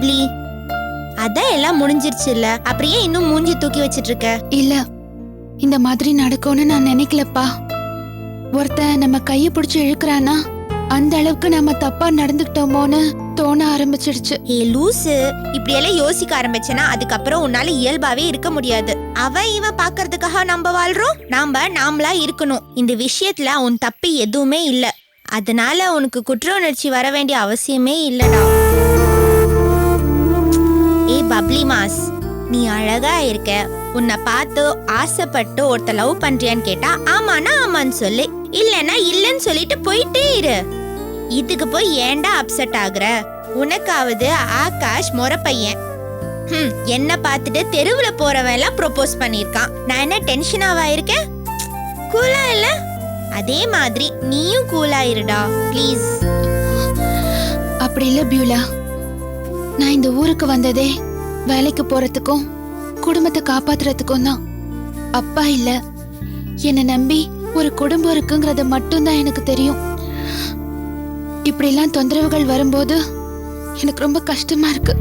Bubbly, அதான் எல்லாம் முடிஞ்சிருச்சுல்ல, அப்படியே இன்னும் மூஞ்சி தூக்கி வச்சிட்டு இருக்க? இல்ல, இந்த மாதிரி நடக்கும்னு நான் நினைக்கலப்பா. ஒருத்தன் நம்ம கைய பிடிச்சு இழுக்கிறானா அந்த அளவுக்கு நம்ம தப்பா நடந்துக்கிட்டோமோன்னு தோண ஆரம்பிச்சிடுச்சு. ஏ லூசு, இப்படி எல்லாம் யோசிக்க ஆரம்பிச்சனா அதுக்கப்புறம் உன்னால இயல்பாவே இருக்க முடியாது. அவன் இவன் பாக்குறதுக்காக நம்ம வாழ்றோம், நாமளா இருக்கணும். இந்த விஷயத்துல உன் தப்பு எதுவுமே இல்ல, அதனால உனக்கு குற்ற உணர்ச்சி வர வேண்டிய அவசியமே இல்லடா. ஏ பப்ளி மாஸ், நீ அழகா இருக்க, உன்னை பார்த்து ஆசைப்பட்டு ஒருத்த லவ் பண்றியான்னு கேட்டா ஆமானா ஆமான்னு சொல்லு, இல்லன்னா இல்லன்னு சொல்லிட்டு போயிட்டே இரு. இதுக்கு போய் ஏன்டா அப்செட் ஆகுற? உனக்காவது ஆகாஷ் மொற பையன், என்ன பார்த்துட்டு தெருவுல போறவன் எல்லாம் ப்ரொபோஸ் பண்ணிருக்கான். நான் என்ன டென்ஷனாவா இருக்கேன்? கூலா இல்ல? அதே மாதிரி நீயும் கூலா இருடா ப்ளீஸ். அப்படி இல்ல பியூலா, நான் இந்த ஊருக்கு வந்ததே வேலைக்கு போறதுக்கும் குடும்பத்தை காப்பாத்துறதுக்கும் தான். அப்பா இல்ல, என்ன நம்பி ஒரு குடும்பம் இருக்குங்கிறது மட்டும்தான் எனக்கு தெரியும். இப்படி எல்லாம் தொந்தரவுகள் வரும்போது எனக்கு ரொம்ப கஷ்டமா இருக்கு.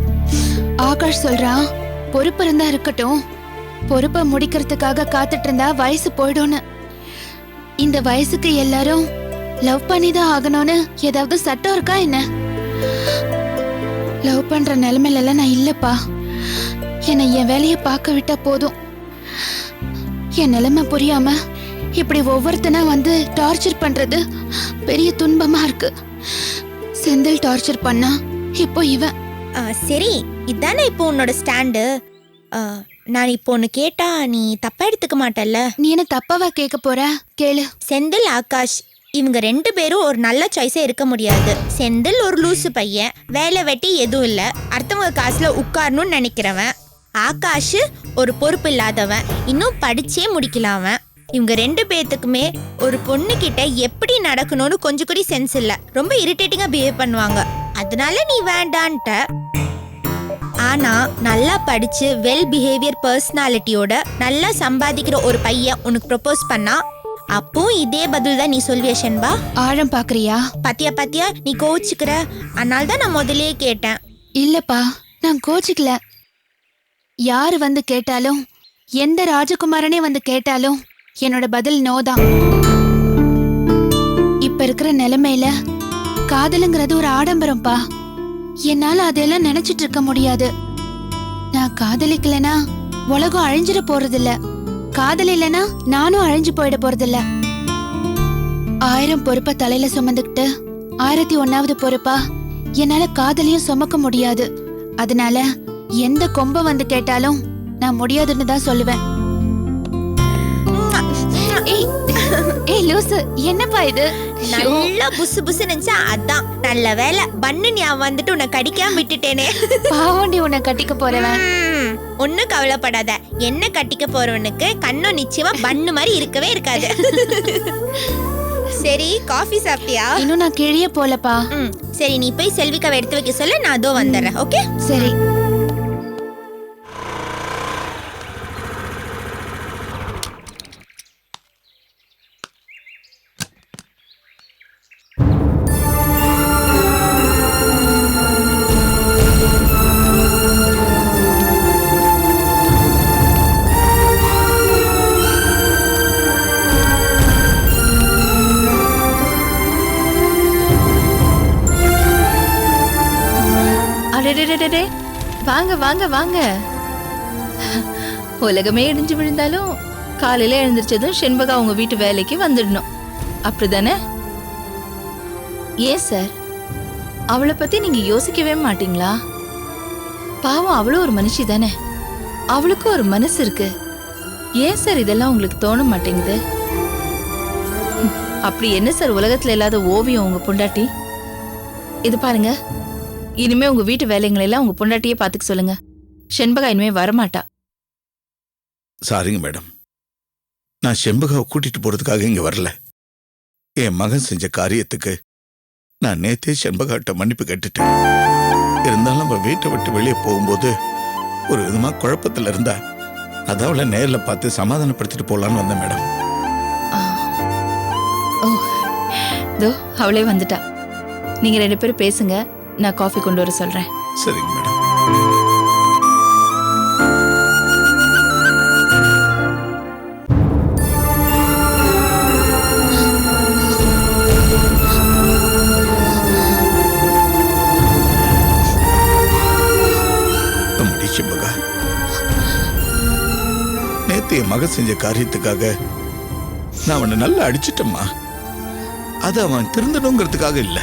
ஆகாஷ் சொல்றான், பொறுப்பு இருந்தா இருக்கட்டும், பொறுப்பை முடிக்கிறதுக்காக காத்துட்டு இருந்தா வயசு போயிடும்னு. இந்த வயசுக்கு எல்லாரும் லவ் பண்ணிதான் ஆகணும்னு ஏதாவது சட்டம் இருக்கா என்ன? லவ் பண்ற நிலைமையில எல்லாம் நான் இல்லப்பா. என்னை என் வேலையை பார்க்க விட்டா போதும். என் நிலைமை புரியாம இப்படி ஒவ்வொருத்தனா வந்து டார்ச்சர் பண்றது பெரிய துன்பமா இருக்கு. செந்தில் டார்ச்சர் பண்ணா, இப்போ இவன். சரி, இதானே இப்போ உன்னோட ஸ்டாண்டு. நான் இப்போ ஒன்னு கேட்டா நீ தப்பா எடுத்துக்க மாட்டல்ல? நீ என்ன தப்பாவா கேட்க போற? கேளு. செந்தில் ஆகாஷ் இவங்க 2 பேரும் ஒரு நல்ல சாய்ஸே இருக்க முடியாது. செந்தில் ஒரு லூசு பையன், வேலை வெட்டி எதுவும் இல்ல, அடுத்தவங்க காசுல உட்காரணும்னு நினைக்கிறவன். ஆகாஷ் ஒரு பொறுப்பு இல்லாதவன், இன்னும் படிச்சே முடிக்கலாவன். இவங்க 2 பேத்துக்குமே ஒரு பொண்ணு கிட்ட எப்படி நடக்கணும்னு கொஞ்சம் கூட சென்ஸ் இல்ல, ரொம்ப இரிட்டேட்டிங்கா பிஹேவ் பண்ணுவாங்க. அதனால நீ வேண்டான்ட்ட. ஆனா நல்லா படிச்சு வெல் பிஹேவியர் பர்சனாலிட்டியோட நல்லா சம்பாதிக்கிற ஒரு பையன் உனக்கு ப்ரொபோஸ் பண்ணா அப்போ இதே பதில் தான் நீ சொல்வியா ஷென்பா? ஆழம் பாக்குறியா? பாத்தியா நீ கோச்சுக்கிற, அதனால தான் நான் முதல்லயே கேட்டேன். இல்லப்பா, நான் கோச்சிக்கல. யாரு வந்து கேட்டாலும், எந்த ராஜகுமாரனே வந்து கேட்டாலும் என்னோட பதில் நோதான். இப்ப இருக்கிற நிலைமையில காதலுங்கிறது ஒரு ஆடம்பரம்பா. என்னால அதெல்லாம் நினைச்சிட்டு இருக்க முடியாது. நான் காதலிக்கலனா உலகம் அழிஞ்சிட போறதில்ல, காதல் இல்லனா நானும் அழிஞ்சு போயிட போறதில்ல. 1000 பொறுப்பை தலையில சுமந்துக்கிட்டு 1001வது பொறுப்பா என்னால காதலையும் சுமக்க முடியாது. அதனால எந்த கொம்ப வந்து கேட்டாலும் நான் முடியாதுன்னு தான் சொல்லுவேன். ஏய் லூசு, என்னப்பா இது? நல்லா புசு புசு நினைச்சா அதான் நல்ல வேலை. பண்ணு ஞாபகம் வந்துட்டு உன்னை கடிக்காம விட்டுட்டேனே. பாவண்டி, உன்னை கட்டிக்க போறவன். ஒன்னும் கவலைப்படாத, என்ன கட்டிக்க போறவனுக்கு கண்ணும் நிச்சயமா பண்ணு மாதிரி இருக்கவே இருக்காது. சரி, காஃபி சாப்பிட்டியா? இன்னும் நான் கிழிய போலப்பா. சரி, நீ போய் செல்விக்காவை எடுத்து வைக்க சொல்ல, நான் அதோ வந்துடுறேன். ஓகே சரி. வாங்க வாங்க வாங்க. உலகமே இடிஞ்சு விழுந்தாலும் காலையில எழுந்திரிச்சதும் ஷென்பகா உங்க வீட்டு வேலைக்கு வந்துடணும், அப்படிதானே? ஏன் சார், அவளை பத்தி நீங்க யோசிக்கவே மாட்டீங்களா? பாவம், அவளும் ஒரு மனுஷி தானே, அவளுக்கும் ஒரு மனசு இருக்கு. ஏன் சார் இதெல்லாம் உங்களுக்கு தோண மாட்டேங்குது? அப்படி என்ன சார் உலகத்துல இல்லாத ஓவியம் உங்க பொண்டாட்டி? இது பாருங்க, இனிமே உங்க வீட்டு வேலைங்களை எல்லாம் உங்க பொண்டாட்டியே பாத்துக்க சொல்லுங்க. ஷென்பகா இனிமே வரமாட்டா. சாரிங்க மேடம், நான் ஷென்பகாவை கூட்டிட்டு போறதுக்காக இங்க வரல. என் மகன் செஞ்ச காரியத்துக்கு நான் நேத்தே ஷென்பகாட்ட மன்னிப்பு கேட்டுட்டேன். இருந்தாலும் அவ வீட்டை விட்டு வெளியே போகும்போது ஒரு விதமா குழப்பத்துல இருந்தா, அதான் அவளை நேர்ல பார்த்து சமாதானப்படுத்திட்டு போலான்னு வந்தேன் மேடம். அவளே வந்துட்டா. நீங்க 2 பேரும் பேசுங்க, நான் காஃபி கொண்டு வர சொல்றேன். சரிங்க மேடம். செண்பகா, நேத்து என் மகன் செஞ்ச காரியத்துக்காக நான் அவனை நல்லா அடிச்சிட்டம்மா. அது அவன் திருந்தணுங்கிறதுக்காக இல்ல,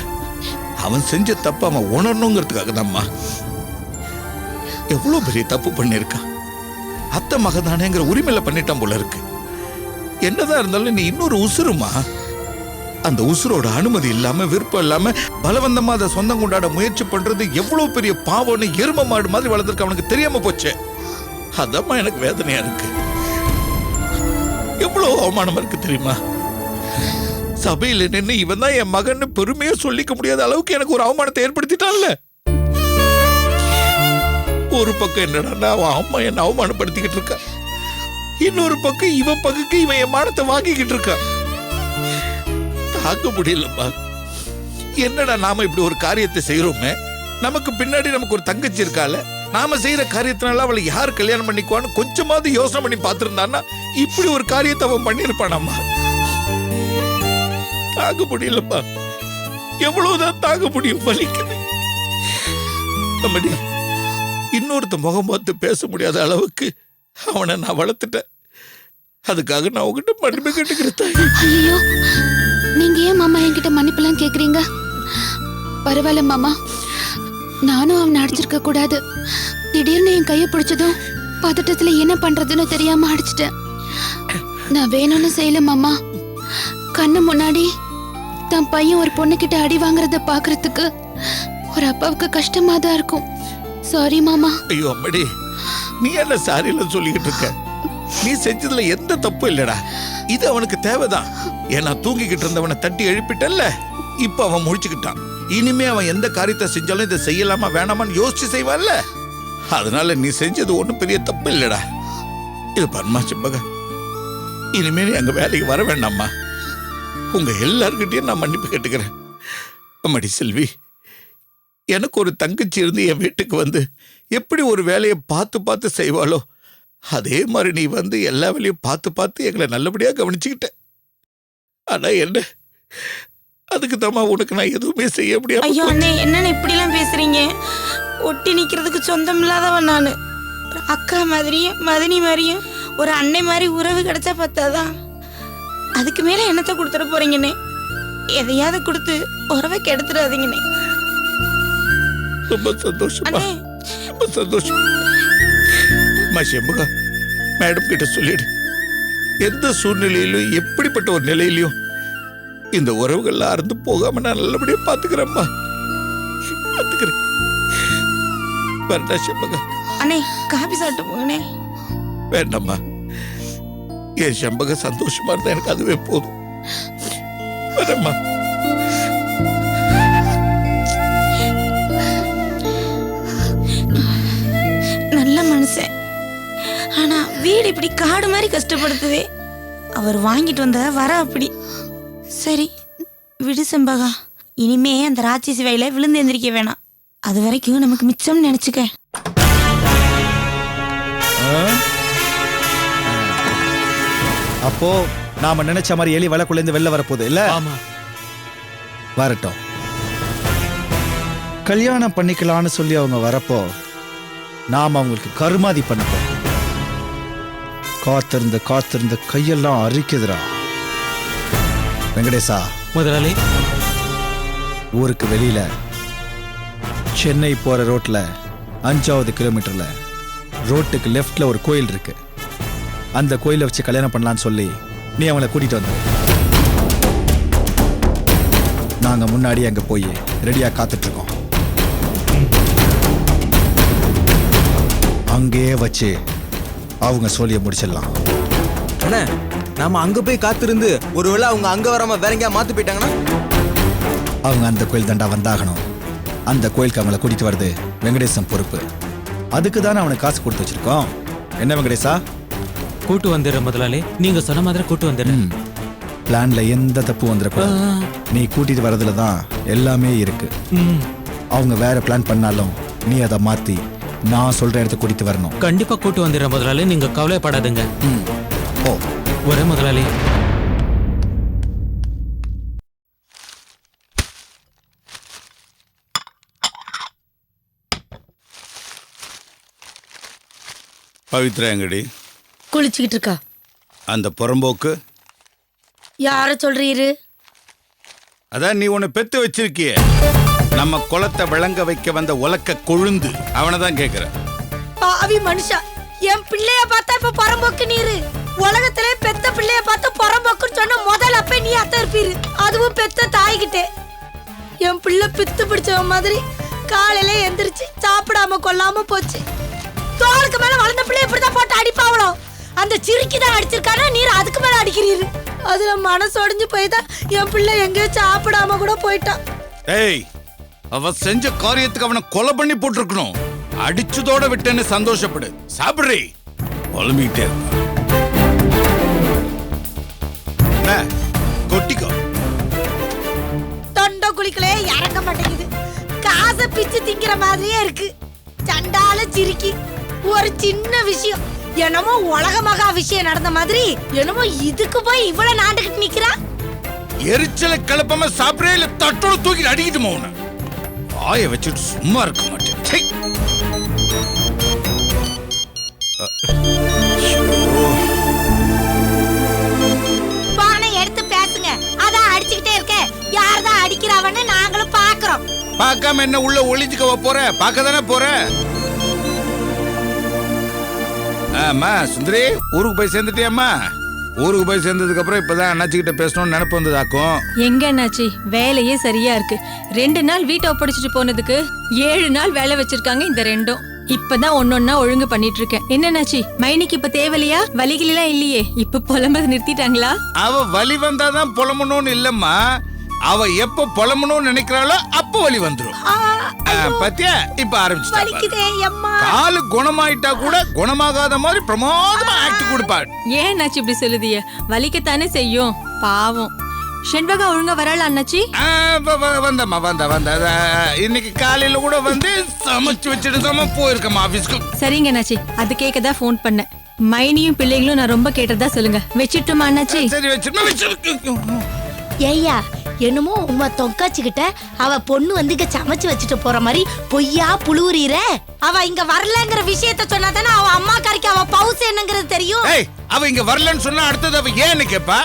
அவன் செஞ்ச தப்பு அவன் உணரணுங்கிறதுக்காக தான்மா. எவ்வளவு பெரிய தப்பு பண்ணிருக்கான். அத்தை மகதானேங்கிற உரிமையில பண்ணிட்டான் போல இருக்கு. என்னதான் இருந்தாலும் நீ இன்னொரு உசுருமா. அந்த உசுரோட அனுமதி இல்லாம விருப்பம் இல்லாம பலவந்தமா அதை சொந்தம் கொண்டாட முயற்சி பண்றது எவ்வளவு பெரிய பாவம்னு எரும மாடு மாதிரி வளர்ந்துருக்கு அவனுக்கு தெரியாம போச்சு. அதம்மா எனக்கு வேதனையா இருக்கு. எவ்வளவு அவமானமா இருக்கு தெரியுமா. சபையில நின்று இவன் தான் என் மகன் பெருமையா சொல்லிக்க முடியாத அளவுக்கு எனக்கு ஒரு அவமானத்தை ஏற்படுத்திட்டான்ல. ஒரு பக்கம் என்னடா அவன் அம்மா என்ன அவமானப்படுத்திக்கிட்டு இருக்கா, இன்னொரு பக்கம் இவன் பகுக்கு இவன் என் மானத்தை வாங்கிக்கிட்டு இருக்கான். தாக்க முடியலப்பா. என்னடா நாம இப்படி ஒரு காரியத்தை செய்யறோமே, நமக்கு பின்னாடி நமக்கு ஒரு தங்கச்சி இருக்கால, நாம செய்யற காரியத்தினால அவளை யார் கல்யாணம் பண்ணிக்குவான்னு கொஞ்சமாவது யோசனை பண்ணி பார்த்திருந்தான்னா இப்படி ஒரு காரியத்தை அவன் பண்ணிருப்பானாமா. தாக்க முடியலப்பா. எவ்வளவுதான் தாக்க முடியும், வலிக்குது. இன்னொருத்த முகம் பார்த்து பேச முடியாத அளவுக்கு அவனை நான் வளர்த்துட்டேன். அதுக்காக நான் உங்ககிட்ட மன்னிப்பு கேட்டுக்கிறேன். ஐயோ, நீங்க ஏன் மாமா என்கிட்ட மன்னிப்பெல்லாம் கேக்குறீங்க? பரவாயில்ல மாமா, நானும் அவனை அடிச்சிருக்க கூடாது. திடீர்னு என் கையை பிடிச்சதும் பதட்டத்துல என்ன பண்றதுன்னு தெரியாம அடிச்சிட்டேன். நான் வேணும்னு செய்யல மாமா. கண்ணு முன்னாடி தன் பையன் ஒரு பொண்ணுகிட்ட அடி வாங்குறத பாக்குறதுக்கு ஒரு அப்பாவுக்கு கஷ்டமா தான் இருக்கும். சாரி மாமா. ஐயோ அம்மடி, நீ என்ன சாரியில சொல்லிக்கிட்டு இருக்க? நீ செஞ்சதுல எந்த தப்பும் இல்லடா. இது அவனுக்கு தேவைதான். ஏன்னா தூங்கிக்கிட்டு இருந்தவனை தட்டி எழுப்பிட்டல்ல, இப்ப அவன் முழிச்சுக்கிட்டான். இனிமே அவன் எந்த காரியத்தை செஞ்சாலும் இதை செய்யலாமா வேணாமான்னு யோசிச்சு செய்வான்ல. அதனால நீ செஞ்சது ஒண்ணும் பெரிய தப்பு இல்லடா. இது பன்மா செம்பகா, இனிமே நீ அங்க வேலைக்கு வர வேண்டாம்மா. உங்க எல்லார்கிட்டயும் நான் மன்னிப்பு கேட்டுக்கிறேன். அம்மாடி செல்வி, எனக்கு ஒரு தங்கச்சி இருந்து என் வீட்டுக்கு வந்து எப்படி ஒரு வேலையை பார்த்து பார்த்து செய்வாளோ அதே மாதிரி நீ வந்து எல்லா வேலையும் பார்த்து பார்த்து எங்களை நல்லபடியா கவனிச்சுக்கிட்ட. ஆனா என்ன, அதுக்கு தாமா உனக்கு நான் எதுவுமே செய்ய முடியாது. ஐயோ அண்ணே, என்னன்னு இப்படி எல்லாம் பேசுறீங்க? ஒட்டி நிக்கிறதுக்கு சொந்தம் இல்லாதவன் நானு. ஒரு அக்கா மாதிரியும் மதனி மாதிரியும் ஒரு அன்னை மாதிரி உறவு கிடைச்சா பத்தாதான். அதுக்கு மேல என்னத்தை கொடுத்துட போறீங்கண்ணே? எதையாவது கொடுத்து உறவை கெடுத்துடாதீங்கண்ணே. ரொம்ப சந்தோஷமா, ரொம்ப சந்தோஷம். செம்பகா, மேடம் கிட்ட சொல்லிடு, எந்த சூழ்நிலையிலும் எப்படிப்பட்ட ஒரு நிலையிலையும் இந்த உறவுகள் அறுந்து போகாம நான் நல்லபடியா பாத்துக்கிறேன்மா. பாத்துக்கிறேன். வரட்டா செம்பகா? அண்ணே, காபி சாப்பிட்டு போங்கண்ணே. வேண்டாம்மா, என் செம்பக சந்தோஷமா இருந்தா எனக்கு அதுவே போதும். வரம்மா. நல்ல மனுஷன், ஆனா வீடு இப்படி காடு மாதிரி கஷ்டப்படுத்துதே. அவர் வாங்கிட்டு வந்த வர அப்படி. சரி விடு செம்பகா, இனிமே அந்த ராட்சசி வயல விழுந்து எந்திரிக்க வேணாம். அது வரைக்கும் நமக்கு மிச்சம் நினைச்சுக்க. அப்போ நாம நினைச்ச மாதிரி எலி வலைக்குள்ள இருந்து வெளில வரப்போகுது இல்ல? வரட்டும். கல்யாணம் பண்ணிக்கலான்னு சொல்லி அவங்க வரப்போ நாம அவங்களுக்கு கருமாதி பண்ணப்போம். காத்திருந்த காத்திருந்த கையெல்லாம் அரிக்குதுரா. வெங்கடேசா முதலாளி, ஊருக்கு வெளியில சென்னை போற ரோட்ல 5வது கிலோமீட்டர்ல ரோட்டுக்கு லெஃப்ட்ல ஒரு கோயில் இருக்கு. அந்த கோயிலை வச்சு கல்யாணம் பண்ணலான்னு சொல்லி நீ அவங்கள கூட்டிட்டு வந்த. நாங்க முன்னாடி அங்க போய் ரெடியா காத்துட்டு இருக்கோம். அங்கேயே வச்சு அவங்க சொல்லிய முடிச்சிடலாம். அண்ணா, நாம அங்க போய் காத்திருந்து ஒருவேளை அவங்க அங்க வராம வேற எங்கேயா மாத்து போயிட்டாங்கன்னா அவங்க அந்த கோயில் தண்டா வந்தாகணும். அந்த கோயிலுக்கு அவங்கள கூட்டிட்டு வருது வெங்கடேசன் பொறுப்பு. அதுக்கு தானே அவனுக்கு காசு கொடுத்து வச்சிருக்கோம். என்ன வெங்கடேசா? கூட்டு வந்துடுற முதலாளி, நீங்க சொன்ன மாதிரி கூட்டு வந்துடுறேன். பிளான்ல எந்த தப்பு வந்துடக்கூடாது. நீ கூட்டிட்டு வரதுல தான் எல்லாமே இருக்கு. அவங்க வேற பிளான் பண்ணாலும் நீ அதை மாத்தி நான் சொல்ற இடத்துக்கு கூட்டிட்டு வரணும். கண்டிப்பா கூட்டு வந்துடுறேன் முதலாளி, நீங்க கவலைப்படாதுங்க. ஓ ஒரே முதலாளி. பவித்ரா எங்கடி? குளிச்சுக்கிட்டு இருக்கா. அந்த புறம்போக்கு யார சொல்றீரு? அதான் நீ உன்னை பெத்து வச்சிருக்கிய, நம்ம குளத்தை விளங்க வைக்க வந்த உலக்க கொழுந்து, அவனை தான் கேக்குறேன். பாவி மனுஷா, என் பிள்ளைய பார்த்தா இப்ப புறம்போக்கு நீரு. உலகத்திலே பெத்த பிள்ளைய பார்த்து புறம்போக்குன்னு சொன்ன முதல் அப்ப நீ அத்தை இருப்பீரு, அதுவும் பெத்த தாய்கிட்டே. என் பிள்ளை பித்து பிடிச்ச மாதிரி காலையில எந்திரிச்சு சாப்பிடாம கொல்லாம போச்சு. தோளுக்கு மேல வளர்ந்த பிள்ளை இப்படிதான் போட்டு அடிப்பாவளோ. அந்த சிரிக்கி தான் அடிச்சிருக்கானா, நீர் அதுக்கு மேல அடிக்கிறீரு. அதுல மனசு ஒடிஞ்சு போய்தான் என் பிள்ளை எங்கேயோ சாப்பிடாம கூட போயிட்டான். ஏய், அவ செஞ்ச காரியத்துக்கு அவனை கொலை பண்ணி போட்டிருக்கணும். அடிச்சதோட விட்டேன்னு சந்தோஷப்படு. சாப்பிடுறீ புலம்பிக்கிட்டே கொட்டிக்கோ. தொண்டை குளிக்கலே இறங்க மாட்டேங்குது. காசை பிச்சு திங்கிற மாதிரியே இருக்கு. சண்டால சிரிக்கி ஒரு சின்ன விஷயம் என்னமோ உலக மகா விஷயம் நடந்த மாதிரி என்னமோ இதுக்கு போய் இவ்வளவு நாண்டுகிட்டு நிக்கிறா. எரிச்சலை கிளப்பாம சாப்பிடே இல்ல தட்டோட தூக்கி அடிக்கிட்டு போன ஆய வச்சுட்டு சும்மா இருக்க மாட்டேன். சை. பானை எடுத்து பேசுங்க. அதான் அடிச்சுக்கிட்டே இருக்க. யார்தான் அடிக்கிறாவன்னு நாங்களும் பாக்குறோம். பார்க்காம என்ன உள்ள ஒளிஞ்சுக்க போற? பார்க்க தானே போற. ஆமா சுந்தரி, ஊருக்கு போய் சேர்ந்துட்டியாம்மா? ஊருக்கு போய் சேர்ந்ததுக்கு அப்புறம் இப்பதான் அண்ணாச்சிக்கிட்ட பேசணும்னு நினைப்பு வந்ததாக்கும். எங்க அண்ணாச்சி, வேலையே சரியா இருக்கு. 2 நாள் வீட்டை ஒப்படைச்சிட்டு போனதுக்கு 7 நாள் வேலை வச்சிருக்காங்க இந்த ரெண்டும். இப்பதான் ஒன்னொன்னா ஒழுங்கு பண்ணிட்டு இருக்கேன். என்னன்னாச்சி, மைனிக்கு இப்ப தேவையில்லையா? வலிகளெல்லாம் இல்லையே, இப்ப புலம்புறது நிறுத்திட்டாங்களா? அவ வலி வந்தாதான் புலம்பணும்னு இல்லம்மா, அவ எப்ப புலம்பணும்னு நினைக்கிறாளோ அப்ப வலி வந்துரும். பத்தியா இப்ப ஆரம்பிச்சுட்டா. காலு குணமாயிட்டா கூட குணமாகாத மாதிரி பிரமாதமா ஆக்ட் கொடுப்பாள். ஏன் அண்ணாச்சி இப்படி சொல்லுதிய? வலிக்கத்தானே செய்யும், பாவம். செண்பகா ஒழுங்கா வராளா அண்ணாச்சி? வந்தம்மா வந்த இன்னைக்கு காலையில கூட வந்து சமைச்சு வச்சுட்டு தான் போயிருக்கம்மா ஆபீஸ்க்கு. சரிங்க அண்ணாச்சி, அது கேட்கதான் போன் பண்ணேன். மைனியும் பிள்ளைங்களும் நான் ரொம்ப கேட்டதா சொல்லுங்க. வச்சிட்டுமா அண்ணாச்சி? சரி வச்சிருக்கோம். ஏய்யா, என்னமோ உமா தொங்காச்சுக்கிட்ட அவ பொண்ணு வந்து இங்க சமைச்சு வச்சுட்டு போற மாதிரி பொய்யா புழுவுறீர. அவ இங்க வரலங்கிற விஷயத்த சொன்னாதானே அவ அம்மா கறிக்கு அவ பவுஸ் என்னங்கிறது தெரியும். அவ இங்க வரலன்னு சொன்னா அடுத்தது அவ ஏன்னு கேப்பா.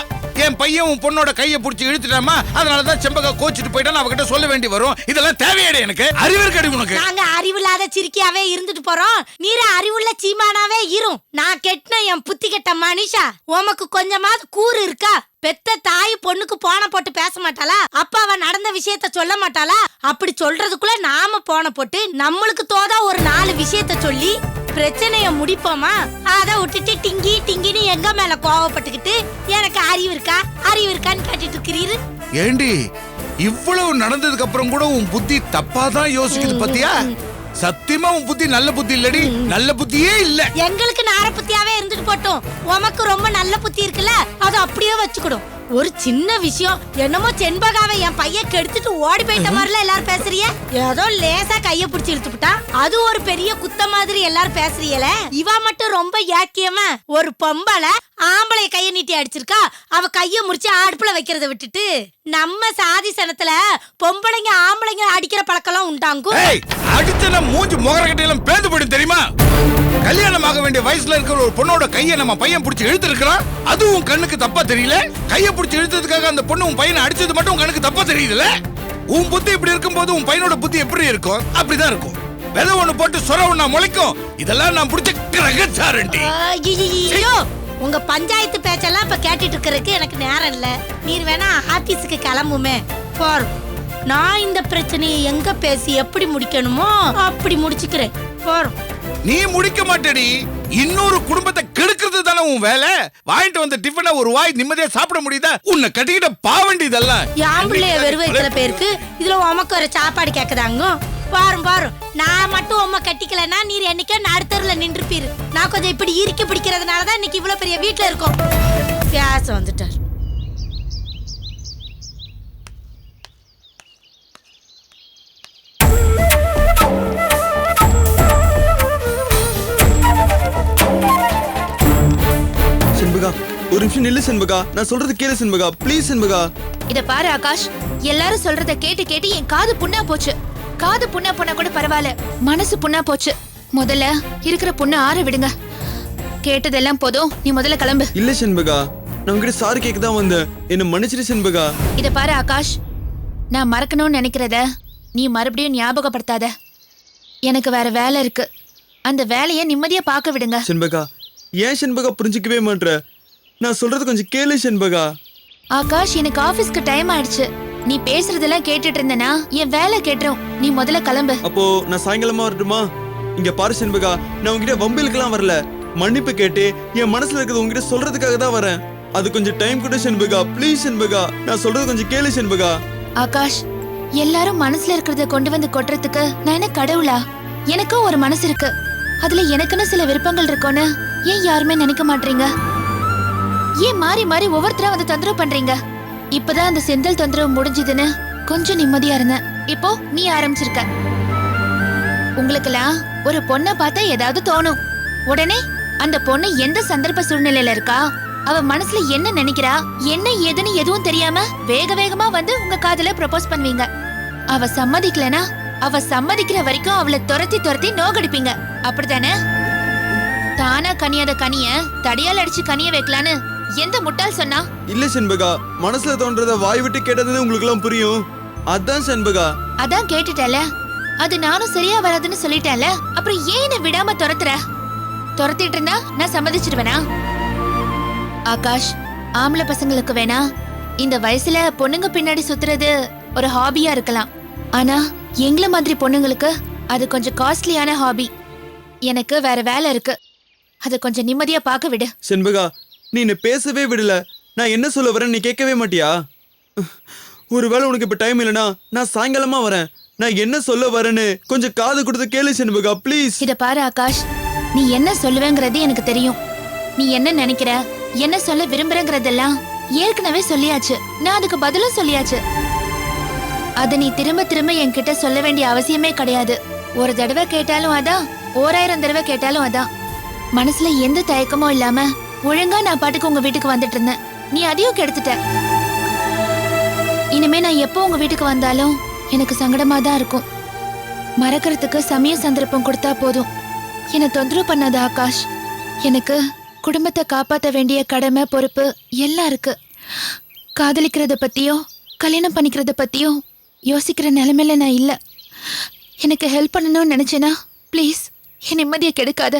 என் பையன் உன் பொண்ணோட கையை பிடிச்சி இழுத்துட்டாமா, அதனாலதான் செம்பகா கோச்சிட்டு போயிட்டான்னு அவகிட்ட சொல்ல வேண்டி வரும். இதெல்லாம் தேவையாடே எனக்கு? அறிவிற்கடி உனக்கு? நாங்க அறிவில்லாத சிரிக்கியாவே இருந்துட்டு போறோம், நீர அறிவுள்ள சீமானாவே இரும். நான் கெட்டின என் புத்தி கெட்ட மனுஷா, உமக்கு கொஞ்சமாவது கூறு இருக்கா? பெத்த தாய் பொண்ணுக்கு போன போட்டு பேச மாட்டாளா? அப்ப அவ நடந்த விஷயத்த சொல்ல மாட்டாளா? அப்படி சொல்றதுக்குள்ள நாம போன போட்டு நம்மளுக்கு தோதா ஒரு 4 விஷயத்த சொல்லி பிரச்சனைய முடிப்போமா? அத விட்டுட்டு டிங்கி டிங்கின்னு எங்க மேல கோவப்பட்டுக்கிட்டு எனக்கு அறிவு இருக்கான்னு கேட்டுட்டு இருக்கிறீரு. ஏண்டி இவ்வளவு நடந்ததுக்கு அப்புறம் கூட உன் புத்தி தப்பாதான் யோசிக்குது பத்தியா? சத்தியமா உன் புத்தி நல்ல புத்தி இல்லடி, நல்ல புத்தியே இல்ல. எங்களுக்கு நார புத்தியாவே இருந்துட்டு போட்டோம், உமக்கு ரொம்ப நல்ல புத்தி இருக்குல்ல, அது அப்படியே வச்சுக்கிடும். ஒரு சின்ன விஷயம் என்னமோ செண்பகாவை என் பையன் கெடுத்துட்டு ஓடி போயிட்ட மாதிரில எல்லாரும் பேசுறிய. ஏதோ லேசா கைய பிடிச்சி இழுத்துட்டா அது ஒரு பெரிய குத்த மாதிரி எல்லாரும் பேசுறீல. இவ மட்டும் ரொம்ப ஏக்கியமா ஒரு பொம்பளை ஆம்பளை கைய நீட்டி அடிச்சிருக்கா. அவ கைய முறிச்சு அடுப்புல வைக்கிறத விட்டுட்டு நம்ம சாதி சனத்துல பொம்பளைங்க ஆம்பளைங்க அடிக்கிற பழக்கம் உண்டாங்கும். அடிச்சன மூஞ்சி முகரக்கட்டையெல்லாம் பேந்து போயிடும் தெரியுமா? கல்யாணமாக வேண்டிய வயசுல இருக்கிற ஒரு பொண்ணோட கையை நம்ம பையன் பிடிச்சி இழுத்து இருக்கிறான், அதுவும் கண்ணுக்கு தப்பா தெரியல? கையை பிடிச்சி இழுத்ததுக்காக அந்த பொண்ணு உன் பையனை அடிச்சது மட்டும் கண்ணுக்கு தப்பா தெரியுதுல? உன் புத்தி இப்படி இருக்கும்போது உன் பையனோட புத்தி எப்படி இருக்கும்? அப்படிதான் இருக்கும். விதை ஒண்ணு போட்டு சொர ஒண்ணா முளைக்கும். இதெல்லாம் நான் பிடிச்ச கிரகச்சாரண்டி. உங்க பஞ்சாயத்து பேச்செல்லாம் இப்ப கேட்டுட்டு இருக்கிறதுக்கு எனக்கு நேரம் இல்ல. நீர் வேணா ஆபீஸுக்கு கிளம்புமே போறோம். நான் இந்த பிரச்சனையை எங்க பேசி எப்படி முடிக்கணுமோ அப்படி முடிச்சுக்கிறேன். போறோம். நீ முடிக்க மாட்டேடி, இன்னொரு குடும்பத்தை கெடுக்கிறது தானே உன் வேலை. வாங்கிட்டு வந்த டிஃபனை ஒரு வாய் நிம்மதியா சாப்பிட முடியுதா? உன்னை கட்டிக்கிட்ட பாவண்டி இதெல்லாம். யாம்பிள்ளைய வெறுவை இத்தனை பேருக்கு இதுல உமக்கு ஒரு சாப்பாடு கேக்குதாங்க. பாரும் நான் மட்டும் உம்மை கட்டிக்கலன்னா நீர் என்னைக்கோ நடுத்தருல நின்றுப்பீரு. நான் கொஞ்சம் இப்படி இறுக்கி பிடிக்கிறதுனாலதான் இன்னைக்கு இவ்வளவு பெரிய வீட்டுல இருக்கோம். பேச வந்துட்டார். ஒரு நிமிஷம் நில்லு செண்பகா, நான் சொல்றது கேளு செண்பகா, ப்ளீஸ் செண்பகா. இத பாரு ஆகாஷ், எல்லாரும் சொல்றத கேட்டு கேட்டு என் காது புண்ணா போச்சு. காது புண்ணா போனா கூட பரவாயில்ல, மனசு புண்ணா போச்சு. முதல்ல இருக்கிற புண்ணை ஆற விடுங்க. கேட்டதெல்லாம் போதும், நீ முதல்ல கிளம்பு. இல்ல செண்பகா, நான் உங்ககிட்ட சாரி கேட்க தான் வந்தேன், என்ன மன்னிச்சிரு செண்பகா. இத பாரு ஆகாஷ், நான் மறக்கணும்னு நினைக்கிறத நீ மறுபடியும் ஞாபகப்படுத்தாத. எனக்கு வேற வேலை இருக்கு, அந்த வேலையை நிம்மதியா பார்க்க விடுங்க. செண்பகா, ஏன் செண்பகா புரிஞ்சுக்கவே மாட்ற? நான் சொல்றது கொஞ்சம் கேளு செண்பகா. ஆகாஷ், எனக்கு ஆபீஸ்க்கு டைம் ஆயிடுச்சு. நீ பேசுறதெல்லாம் கேட்டுட்டு இருந்தனா என் வேலை கேட்டுரும். நீ முதல்ல கிளம்பு. அப்போ நான் சாயங்காலமா வரட்டுமா? இங்க பாரு செண்பகா, நான் உங்ககிட்ட வம்பிலுக்கெல்லாம் வரல, மன்னிப்பு கேட்டு என் மனசுல இருக்கிறது உங்ககிட்ட சொல்றதுக்காக தான் வரேன். அது கொஞ்சம் டைம் கொடு செண்பகா, ப்ளீஸ் செண்பகா, நான் சொல்றது கொஞ்சம் கேளு செண்பகா. ஆகாஷ், எல்லாரும் மனசுல இருக்கிறத கொண்டு வந்து கொட்டுறதுக்கு நான் என்ன கடவுளா? எனக்கும் ஒரு மனசு இருக்கு, அதுல எனக்குன்னு சில விருப்பங்கள் இருக்கும்னு ஏன் யாருமே நினைக்க மாட்டீங்க? ஏன் மாறி மாறி ஒவ்வொருத்தரும் வந்து தொந்தரவு பண்றீங்க? இப்பதான் அந்த செந்தில் தொந்தரவு முடிஞ்சதுன்னு கொஞ்சம் நிம்மதியா இருந்தேன். இப்போ நீ ஆரம்பிச்சிருக்க. உங்களுக்கெல்லாம் ஒரு பொண்ணை பார்த்தா ஏதாவது தோணும், உடனே அந்த பொண்ணு எந்த சந்தர்ப்ப சூழ்நிலையில இருக்கா, அவ மனசுல என்ன நினைக்கிறா, என்ன ஏதுன்னு எதுவும் தெரியாம வேக வேகமா வந்து உங்க காதுல ப்ரப்போஸ் பண்ணுவீங்க. அவ சம்மதிக்கலனா அவ சம்மதிக்கிற வரைக்கும் அவளை துரத்தி துரத்தி நோகடிப்பீங்க, அப்படித்தானே? தானா கனியாத கனிய தடியால் அடிச்சு கனிய வைக்கலான்னு எந்த முட்டாள் சொன்னா? இல்ல செண்பகா, மனசுல தோன்றத வாய் விட்டு கேட்டதுன்னு உங்களுக்கு எல்லாம் புரியும். அதான் செண்பகா. அதான் கேட்டுட்டல, அது நானும் சரியா வராதுன்னு சொல்லிட்டேன்ல, அப்புறம் ஏன் என்ன விடாம துரத்துற? துரத்திட்டு இருந்தா நான் சம்மதிச்சிருவேனா? ஆகாஷ், ஆம்பளை பசங்களுக்கு வேணா இந்த வயசுல பொண்ணுங்க பின்னாடி சுத்துறது ஒரு ஹாபியா இருக்கலாம், ஆனா எங்கள மாதிரி பொண்ணுங்களுக்கு அது கொஞ்சம் காஸ்ட்லியான ஹாபி. எனக்கு வேற வேலை இருக்கு, அதை கொஞ்சம் நிம்மதியா பார்க்க விடு. செண்பகா, நீ என்ன பேசவே விடல, நான் என்ன சொல்ல வரேன் நீ கேட்கவே மாட்டியா? ஒருவேளை உனக்கு இப்ப டைம் இல்லைனா நான் சாயங்காலமா வரேன். நான் என்ன சொல்ல வரேன்னு கொஞ்சம் காது கொடுத்து கேளு செண்பகா, ப்ளீஸ். இத பாரு ஆகாஷ், நீ என்ன சொல்லுவேங்கிறது எனக்கு தெரியும். நீ என்ன நினைக்கிற, என்ன சொல்ல விரும்புறங்கிறதெல்லாம் ஏற்கனவே சொல்லியாச்சு, நான் அதுக்கு பதிலும் சொல்லியாச்சு. அத நீ திரும்ப திரும்ப என்கிட்ட சொல்ல வேண்டிய அவசியமே கிடையாது. ஒரு தடவை கேட்டாலும் அதான், 1000 தடவை கேட்டாலும் அதான். மனசுல எந்த தயக்கமும் இல்லாம ஒழுங்கா நான் பாட்டுக்கு உங்க வீட்டுக்கு வந்துட்டு இருந்தேன், நீ அதையும் கெடுத்துட்ட. இனிமே நான் எப்போ உங்க வீட்டுக்கு வந்தாலும் எனக்கு சங்கடமா தான் இருக்கும். மறக்கிறதுக்கு சமய சந்தர்ப்பம் கொடுத்தா போதும். என்னை தொந்தரவு பண்ணாத ஆகாஷ். எனக்கு குடும்பத்தை காப்பாற்ற வேண்டிய கடமை பொறுப்பு எல்லாம் இருக்கு. காதலிக்கிறத பத்தியோ கல்யாணம் பண்ணிக்கிறத பத்தியோ யோசிக்கிற நிலைமையில நான் இல்லை. எனக்கு ஹெல்ப் பண்ணணும்னு நினைச்சேனா ப்ளீஸ் என் நிம்மதியை கெடுக்காத.